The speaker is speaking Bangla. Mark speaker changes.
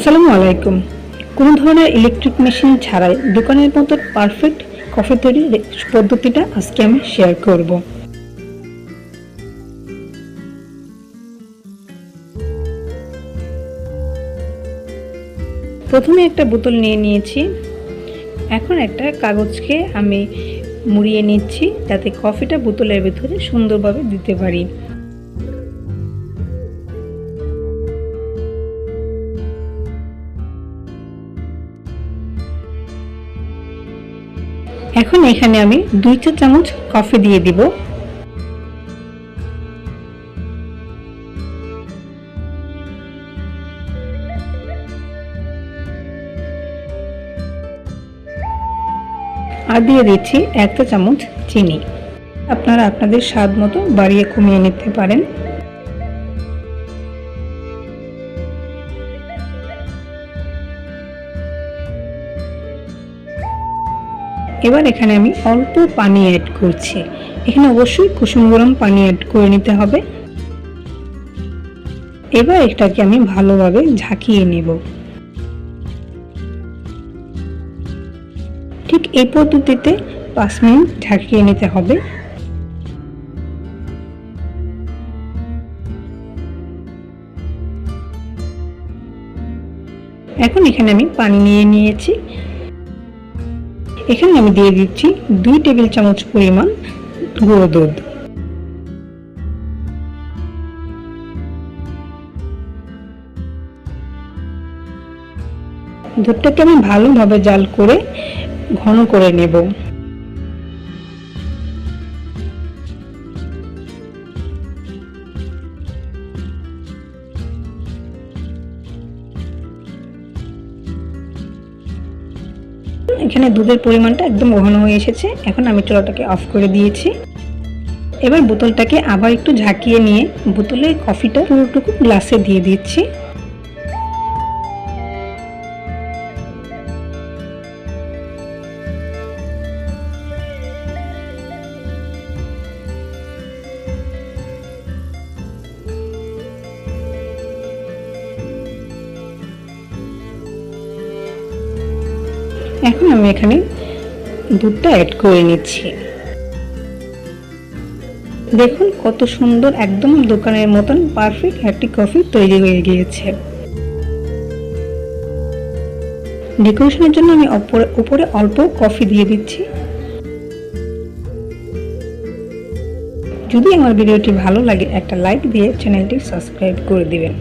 Speaker 1: আসসালামু আলাইকুম। কোনো ধরনের ইলেকট্রিক মেশিন ছাড়াই দোকানের মতো পারফেক্ট কফি তৈরির পদ্ধতিটা আজকে আমি শেয়ার করব। প্রথমে একটা বোতল নিয়ে নিয়েছি। এখন একটা কাগজকে আমি মুড়িয়ে নিচ্ছি যাতে কফিটা বোতলের ভিতরে সুন্দরভাবে দিতে পারি। এখন এখানে আমি 2 চা চামচ কফি দিয়ে দিব। আর দিয়ে দিচ্ছি 1 চা চামচ চিনি। আপনারা আপনাদের স্বাদ মতো বাড়িয়ে কমিয়ে নিতে পারেন। এবার এখানে আমি অল্প পানি অ্যাড করছি। এখানে অবশ্যই কুসুম গরম পানি অ্যাড করে নিতে হবে। এবার এটাকে আমি ভালোভাবে ঝাঁকিয়ে নেব। ঠিক এই পদ্ধতিতে 5 মিনিট ঝাঁকিয়ে নিতে হবে। এখন এখানে আমি পানি নিয়ে নিয়েছি। এখানে আমি দিয়ে দিচ্ছি 2 টেবিল চামচ পরিমাণ গুঁড়ো দুধ। দুধটাকে আমি ভালোভাবে জাল করে ঘন করে নেব। এখানে দুধের পরিমাণটা একদম ঘন হয়ে এসেছে। এখন আমি চুলাটাকে অফ করে দিয়েছি। এবার বোতলটাকে আবার একটু ঝাঁকিয়ে নিয়ে বোতলের কফিটা পুরোটুকু গ্লাসে দিয়ে দিচ্ছি। এখন আমি এখানে দুধটা অ্যাড করে নিচ্ছি। দেখুন কত সুন্দর, একদম দোকানের মতন পারফেক্ট একটি কফি তৈরি হয়ে গিয়েছে। ডেকোরেশনের জন্য আমি উপরে অল্প কফি দিয়ে দিচ্ছি। যদি আমার ভিডিওটি ভালো লাগে একটা লাইক দিয়ে চ্যানেলটি সাবস্ক্রাইব করে দিবেন।